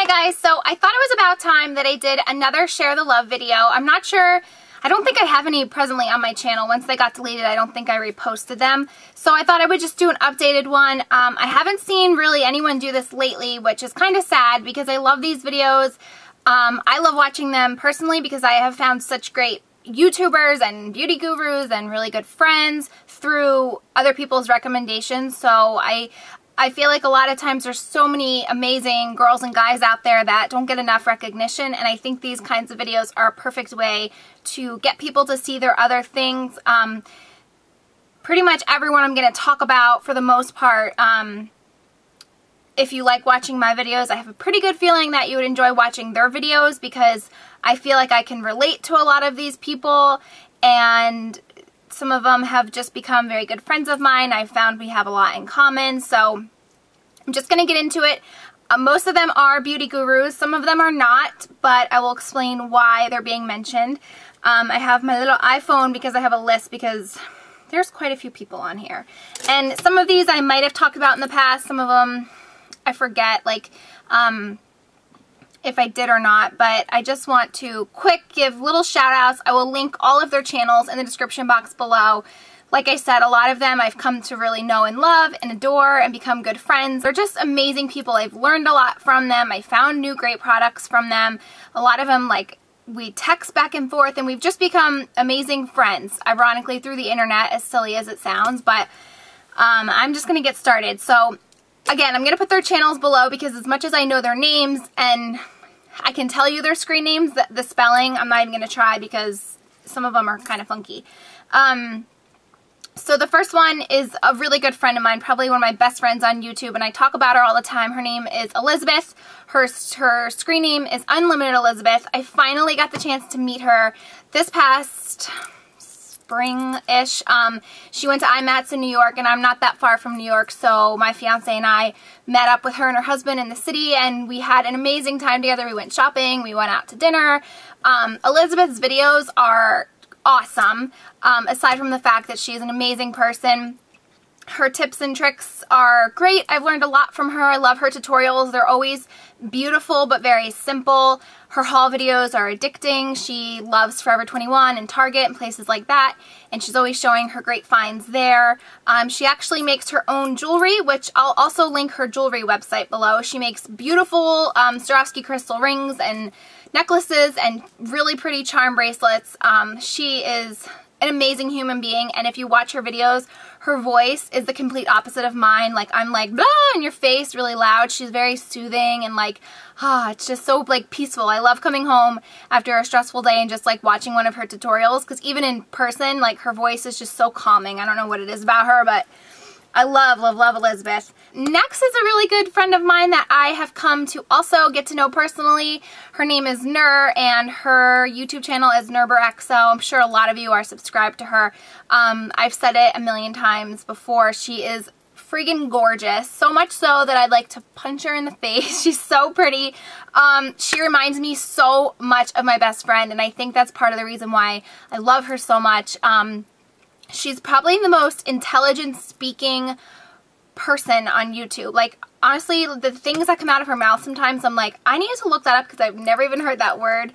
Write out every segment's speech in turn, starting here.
guys, so I thought it was about time that I did another Share the Love video. I'm not sure, I don't think I have any presently on my channel. Once they got deleted, I don't think I reposted them. So I thought I would just do an updated one. I haven't seen really anyone do this lately, which is kind of sad because I love these videos. I love watching them personally because I have found such great YouTubers and beauty gurus and really good friends through other people's recommendations. So I feel like a lot of times there's so many amazing girls and guys out there that don't get enough recognition, and I think these kinds of videos are a perfect way to get people to see their other things. Pretty much everyone I'm going to talk about for the most part. If you like watching my videos, I have a pretty good feeling that you would enjoy watching their videos because I feel like I can relate to a lot of these people, and some of them have just become very good friends of mine. I've found we have a lot in common, so I'm just going to get into it. Most of them are beauty gurus. Some of them are not, but I will explain why they're being mentioned. I have my little iPhone because I have a list because there's quite a few people on here. And some of these I might have talked about in the past. Some of them I forget, like, if I did or not, but I just want to give little shout outs. I will link all of their channels in the description box below. Like I said, a lot of them I've come to really know and love and adore and become good friends. They're just amazing people. I've learned a lot from them. I found new great products from them. A lot of them, like, we text back and forth and we've just become amazing friends, ironically through the internet, as silly as it sounds. But I'm just going to get started. So again, I'm going to put their channels below because as much as I know their names and I can tell you their screen names, the spelling, I'm not even going to try because some of them are kind of funky. So the first one is a really good friend of mine, probably one of my best friends on YouTube, and I talk about her all the time. Her name is Elizabeth. Her screen name is Unlimited Elizabeth. I finally got the chance to meet her this past spring-ish. She went to IMATS in New York, and I'm not that far from New York, so my fiance and I met up with her and her husband in the city, and we had an amazing time together. We went shopping, we went out to dinner. Elizabeth's videos are awesome, aside from the fact that she's an amazing person. Her tips and tricks are great. I've learned a lot from her. I love her tutorials. They're always beautiful but very simple. Her haul videos are addicting. She loves Forever 21 and Target and places like that, and she's always showing her great finds there. She actually makes her own jewelry, which I'll also link her jewelry website below. She makes beautiful Swarovski crystal rings and necklaces and really pretty charm bracelets. She is an amazing human being, and if you watch her videos, her voice is the complete opposite of mine. Like, I'm like, blah, in your face, really loud. She's very soothing and like, it's just so like peaceful. I love coming home after a stressful day and just like watching one of her tutorials, because even in person, like, her voice is just so calming. I don't know what it is about her, but I love, love, love Elizabeth. Next is a really good friend of mine that I have come to also get to know personally. Her name is Nur, and her YouTube channel is Nurberxo. I'm sure a lot of you are subscribed to her. I've said it a million times before. She is friggin' gorgeous, so much so that I'd like to punch her in the face. She's so pretty. She reminds me so much of my best friend, and I think that's part of the reason why I love her so much. She's probably the most intelligent speaking person on YouTube. Like, honestly, the things that come out of her mouth sometimes I'm like, I need to look that up because I've never even heard that word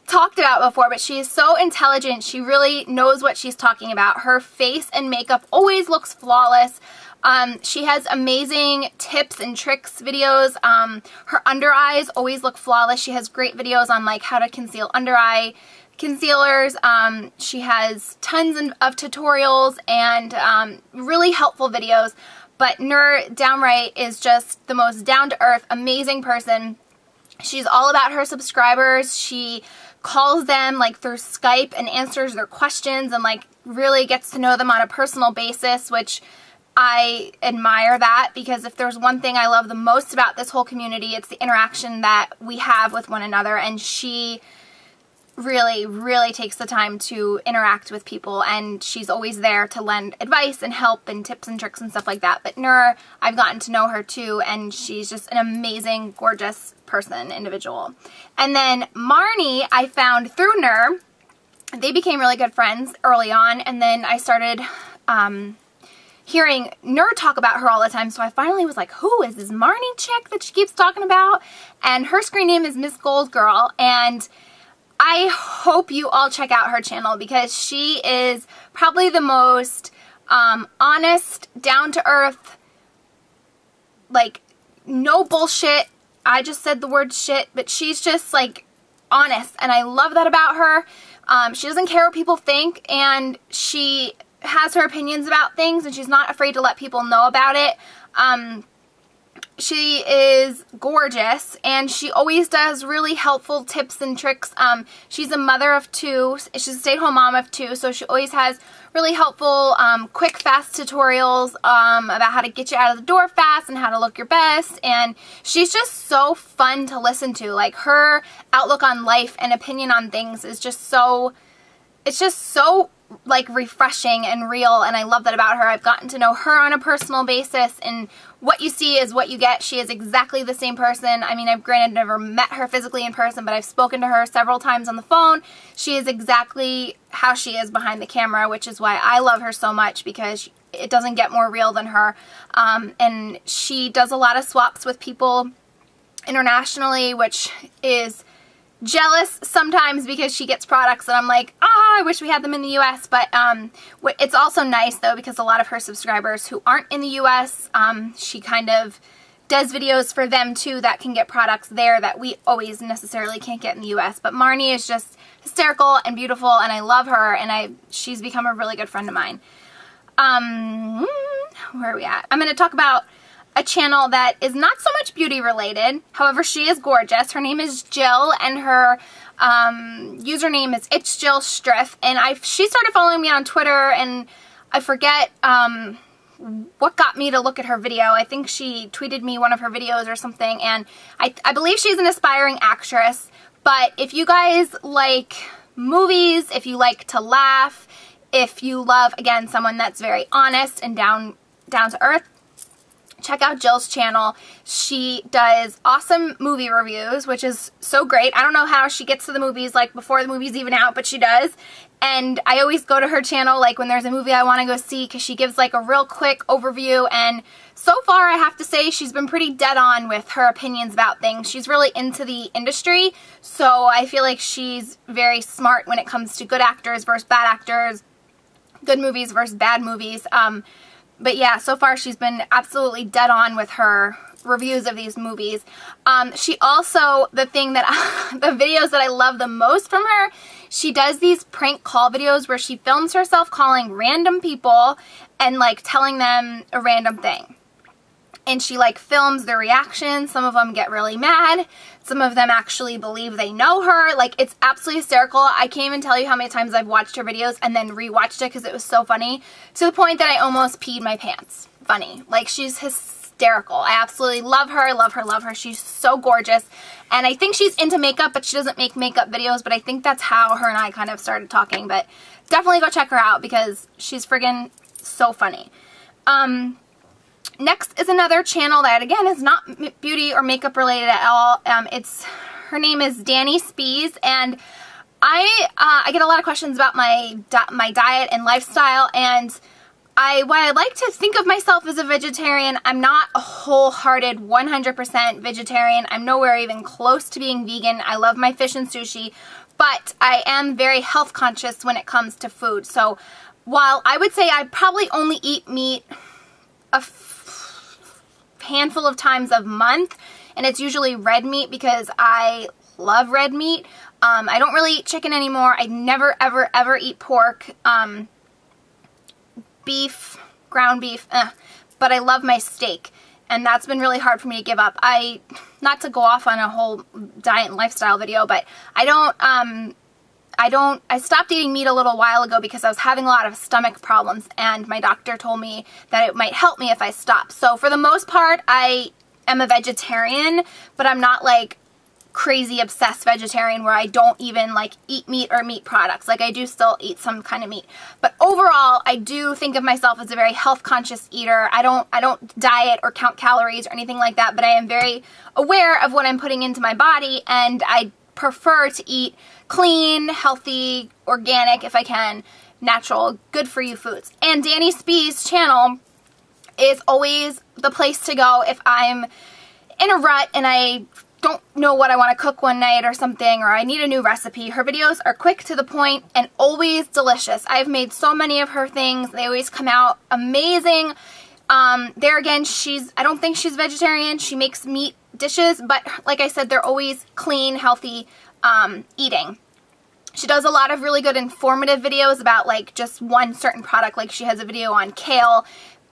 talked about before. But she is so intelligent. She really knows what she's talking about. Her face and makeup always looks flawless. She has amazing tips and tricks videos. Her under eyes always look flawless. She has great videos on like how to conceal under eye concealers. She has tons of tutorials and really helpful videos. But Nur downright is just the most down-to-earth, amazing person. She's all about her subscribers. She calls them like through Skype and answers their questions and like really gets to know them on a personal basis, which I admire that, because if there's one thing I love the most about this whole community, it's the interaction that we have with one another, and she really, really takes the time to interact with people, and she's always there to lend advice and help and tips and tricks and stuff like that. But Nur, I've gotten to know her too, and she's just an amazing, gorgeous person, individual. And then Marnie, I found through Nur. They became really good friends early on, and then I started hearing Nur talk about her all the time, so I finally was like, who is this Marnie chick that she keeps talking about? And her screen name is Miss Gold Girl, and I hope you all check out her channel because she is probably the most honest, down-to-earth, like, no bullshit. I just said the word shit, but she's just, like, honest, and I love that about her. She doesn't care what people think, and she has her opinions about things, and she's not afraid to let people know about it. She is gorgeous, and she always does really helpful tips and tricks. She's a mother of 2. She's a stay-at-home mom of 2, so she always has really helpful, quick, fast tutorials about how to get you out of the door fast and how to look your best. And she's just so fun to listen to. Like, her outlook on life and opinion on things is just so, it's just so, like, refreshing and real, and I love that about her. I've gotten to know her on a personal basis, and what you see is what you get. She is exactly the same person. I mean, I've granted never met her physically in person, but I've spoken to her several times on the phone. She is exactly how she is behind the camera, which is why I love her so much, because it doesn't get more real than her. And she does a lot of swaps with people internationally, which is jealous sometimes because she gets products that I'm like, I wish we had them in the US, but it's also nice though because a lot of her subscribers who aren't in the US, she kind of does videos for them too that can get products there that we always necessarily can't get in the US. But Marnie is just hysterical and beautiful, and I love her, and she's become a really good friend of mine. Where are we at? I'm going to talk about a channel that is not so much beauty related. However, she is gorgeous. Her name is Jill, and her username is It's Jill Striff, and she started following me on Twitter, and I forget what got me to look at her video. I think she tweeted me one of her videos or something, and I believe she's an aspiring actress. But if you guys like movies, if you like to laugh, if you love, again, someone that's very honest and down to earth, check out Jill's channel. She does awesome movie reviews, which is so great. I don't know how she gets to the movies like before the movie's even out, but she does. And I always go to her channel like when there's a movie I want to go see, because she gives like a real quick overview. And so far I have to say she's been pretty dead on with her opinions about things. She's really into the industry, so I feel like she's very smart when it comes to good actors versus bad actors, good movies versus bad movies. But yeah, so far she's been absolutely dead on with her reviews of these movies. She also, the videos that I love the most from her, she does these prank call videos where she films herself calling random people and like telling them a random thing. And she like films their reactions. Some of them get really mad. Some of them actually believe they know her. Like, it's absolutely hysterical. I can't even tell you how many times I've watched her videos and then rewatched it because it was so funny, to the point that I almost peed my pants. Funny. Like, she's hysterical. I absolutely love her. Love her, love her. She's so gorgeous. And I think she's into makeup, but she doesn't make makeup videos. But I think that's how her and I kind of started talking. But definitely go check her out because she's friggin' so funny. Next is another channel that, again, is not beauty or makeup related at all. Her name is Dani Spees, and I get a lot of questions about my diet and lifestyle, and while I like to think of myself as a vegetarian, I'm not a wholehearted 100% vegetarian. I'm nowhere even close to being vegan. I love my fish and sushi, but I am very health conscious when it comes to food. So while I would say I probably only eat meat a handful of times a month, and it's usually red meat because I love red meat. I don't really eat chicken anymore. I never ever ever eat pork, beef, ground beef, but I love my steak, and that's been really hard for me to give up. Not to go off on a whole diet and lifestyle video, but I stopped eating meat a little while ago because I was having a lot of stomach problems, and my doctor told me that it might help me if I stopped. So for the most part, I am a vegetarian, but I'm not like crazy obsessed vegetarian where I don't even like eat meat or meat products. Like, I do still eat some kind of meat. But overall, I do think of myself as a very health conscious eater. I don't diet or count calories or anything like that, but I am very aware of what I'm putting into my body, and I prefer to eat clean, healthy, organic, if I can, natural, good for you foods. And Dani Spees' channel is always the place to go if I'm in a rut and I don't know what I want to cook one night or something, or I need a new recipe. Her videos are quick, to the point, and always delicious. I've made so many of her things. They always come out amazing. There again, I don't think she's vegetarian. She makes meat dishes, but like I said, they're always clean, healthy eating. She does a lot of really good informative videos about like just one certain product. Like she has a video on kale.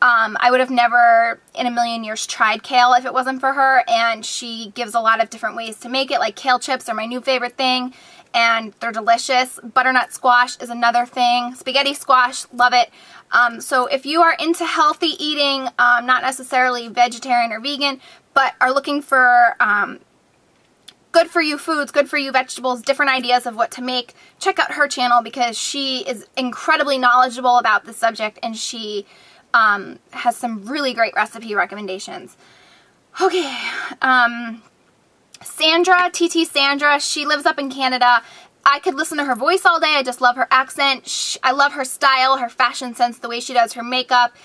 I would have never in a million years tried kale if it wasn't for her, and she gives a lot of different ways to make it. Like kale chips are my new favorite thing, and they're delicious. Butternut squash is another thing. Spaghetti squash, love it. So if you are into healthy eating, not necessarily vegetarian or vegan, but are looking for good for you foods, good for you vegetables, different ideas of what to make, check out her channel, because she is incredibly knowledgeable about this subject, and she has some really great recipe recommendations. Okay, Sandra TT, she lives up in Canada. I could listen to her voice all day. I just love her accent. I love her style, her fashion sense, the way she does her makeup.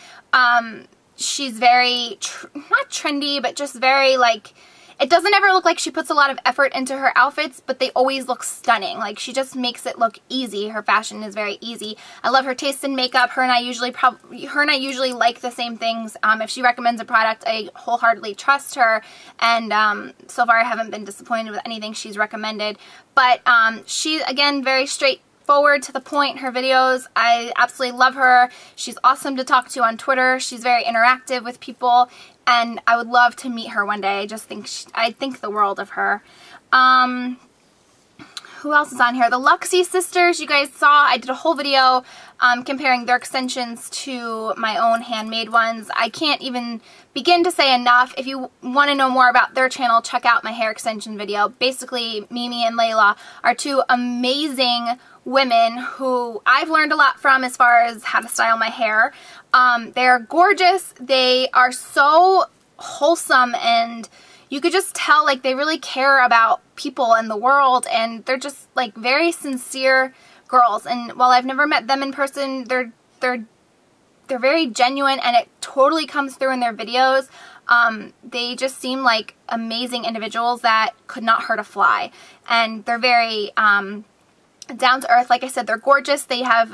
She's very, not trendy, but just very like, it doesn't ever look like she puts a lot of effort into her outfits, but they always look stunning. Like she just makes it look easy. Her fashion is very easy. I love her taste in makeup. Her and I usually like the same things. If she recommends a product, I wholeheartedly trust her, and so far I haven't been disappointed with anything she's recommended. But she, again, very straightforward, to the point. Her videos, I absolutely love her. She's awesome to talk to on Twitter. She's very interactive with people, and I would love to meet her one day. I just think I think the world of her. Who else is on here? The Luxie sisters, you guys saw. I did a whole video comparing their extensions to my own handmade ones. I can't even begin to say enough. If you want to know more about their channel, check out my hair extension video. Basically, Mimi and Leyla are two amazing women who I've learned a lot from as far as how to style my hair. They're gorgeous. They are so wholesome, and you could just tell like they really care about people and the world, and they're just like very sincere girls. And while I've never met them in person, they're very genuine, and it totally comes through in their videos. They just seem like amazing individuals that could not hurt a fly, and they're very down to earth. Like I said, they're gorgeous. They have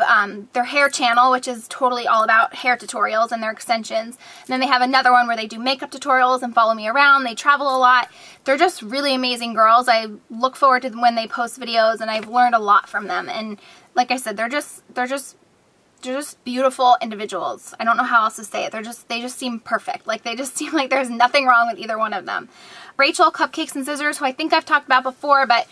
their hair channel, which is totally all about hair tutorials and their extensions. And then they have another one where they do makeup tutorials and follow me around. They travel a lot. They're just really amazing girls. I look forward to when they post videos, and I've learned a lot from them. And like I said, they're just beautiful individuals. I don't know how else to say it. They just seem perfect. Like they just seem like there's nothing wrong with either one of them. Rachel, Cupcakes and Scissors, who I think I've talked about before, but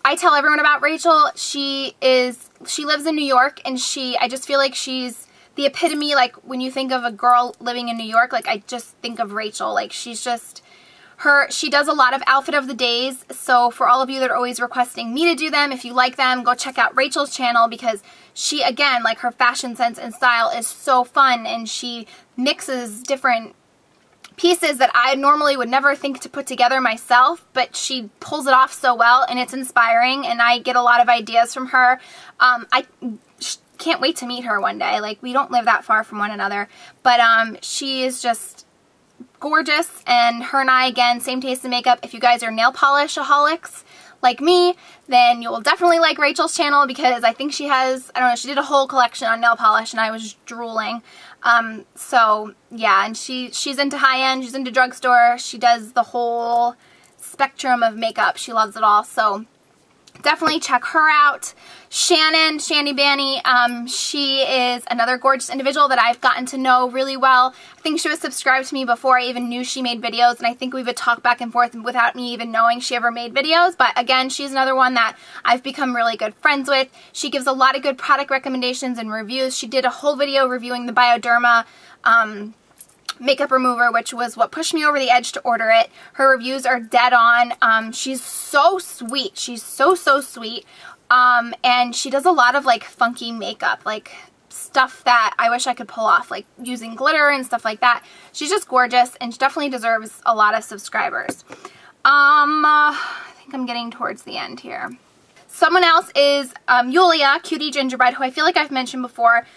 I tell everyone about Rachel. She lives in New York, and I just feel like she's the epitome. Like when you think of a girl living in New York, like I just think of Rachel. Like she's just she does a lot of outfit of the days. So for all of you that are always requesting me to do them, if you like them, go check out Rachel's channel, because she, again, like her fashion sense and style is so fun, and she mixes different pieces that I normally would never think to put together myself, but she pulls it off so well, and it's inspiring, and I get a lot of ideas from her. I can't wait to meet her one day. Like, we don't live that far from one another, but she is just gorgeous, and her and I, again, same taste in makeup. If you guys are nail polish-aholics like me, then you will definitely like Rachel's channel, because I think she has, I don't know, she did a whole collection on nail polish, and I was drooling. So yeah, and she's into high-end, she's into drugstore, she does the whole spectrum of makeup. She loves it all, so definitely check her out. Shannon, Shanny Banny, she is another gorgeous individual that I've gotten to know really well. I think she was subscribed to me before I even knew she made videos, and I think we would talk back and forth without me even knowing she ever made videos. But again, she's another one that I've become really good friends with. She gives a lot of good product recommendations and reviews. She did a whole video reviewing the Bioderma makeup remover, which was what pushed me over the edge to order it. Her reviews are dead on. She's so sweet. She's so sweet. And she does a lot of like funky makeup, like stuff that I wish I could pull off, like using glitter and stuff like that. She's just gorgeous, and she definitely deserves a lot of subscribers. I think I'm getting towards the end here. Someone else is Yulia, Cutie Gingerbread, who I feel like I've mentioned before.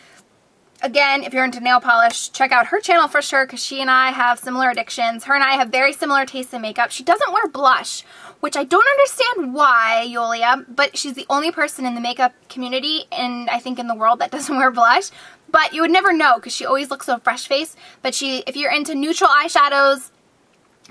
Again, if you're into nail polish, check out her channel for sure because she and I have similar addictions. Her and I have very similar tastes in makeup. She doesn't wear blush, which I don't understand why, Yulia, but she's the only person in the makeup community and I think in the world that doesn't wear blush. But you would never know because she always looks so fresh-faced. But if you're into neutral eyeshadows,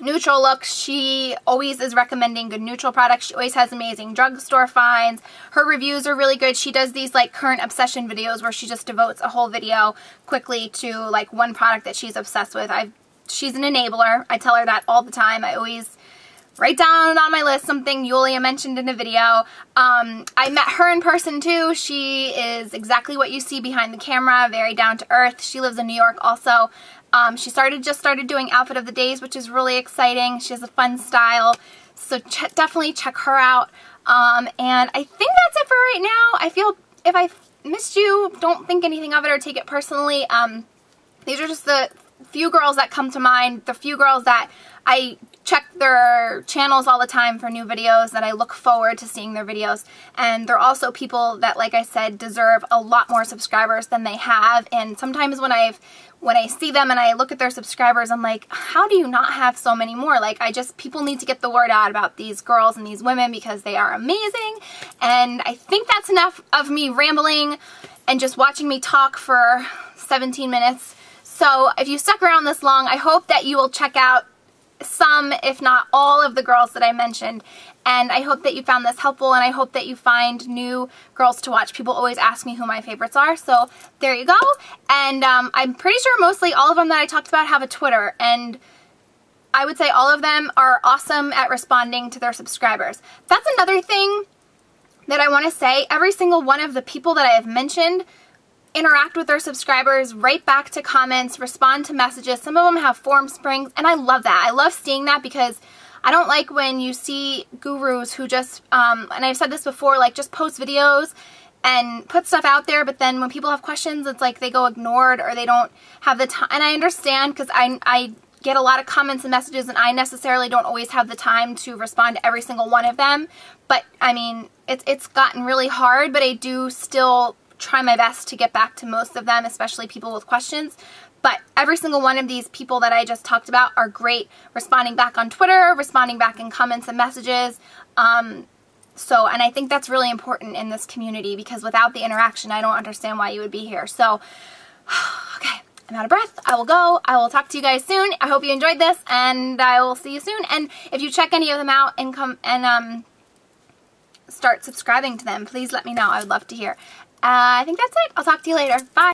neutral looks, she always is recommending good neutral products. She always has amazing drugstore finds. Her reviews are really good. She does these like current obsession videos where she just devotes a whole video quickly to like one product that she's obsessed with. She's an enabler. I tell her that all the time. I always write down on my list something Yulia mentioned in a video. I met her in person too. She is exactly what you see behind the camera, very down to earth. She lives in New York also. She just started doing Outfit of the Days, which is really exciting. She has a fun style, so definitely check her out. And I think that's it for right now. I feel if I missed you, don't think anything of it or take it personally. These are just the few girls that come to mind, the few girls that I check their channels all the time for new videos, that I look forward to seeing their videos. And they're also people that, like I said, deserve a lot more subscribers than they have. And sometimes when I see them and I look at their subscribers, I'm like, how do you not have so many more? Like, people need to get the word out about these girls and these women because they are amazing. And I think that's enough of me rambling and just watching me talk for 17 minutes. So if you stuck around this long, I hope that you will check out some, if not all, of the girls that I mentioned. And I hope that you found this helpful, and I hope that you find new girls to watch. People always ask me who my favorites are, so there you go. And I'm pretty sure mostly all of them that I talked about have a Twitter, and I would say all of them are awesome at responding to their subscribers. That's another thing that I want to say. Every single one of the people that I have mentioned interact with their subscribers, write back to comments, respond to messages. Some of them have form springs, and I love that. I love seeing that because I don't like when you see gurus who just, and I've said this before, like just post videos and put stuff out there, but then when people have questions, it's like they go ignored or they don't have the time. And I understand because I get a lot of comments and messages, and I necessarily don't always have the time to respond to every single one of them. But I mean, it's gotten really hard, but I do still try my best to get back to most of them, especially people with questions. But every single one of these people that I just talked about are great responding back on Twitter, responding back in comments and messages. And I think that's really important in this community because without the interaction, I don't understand why you would be here. So, okay, I'm out of breath. I will go. I will talk to you guys soon. I hope you enjoyed this, and I will see you soon. And if you check any of them out and start subscribing to them, please let me know. I would love to hear. I think that's it. I'll talk to you later. Bye.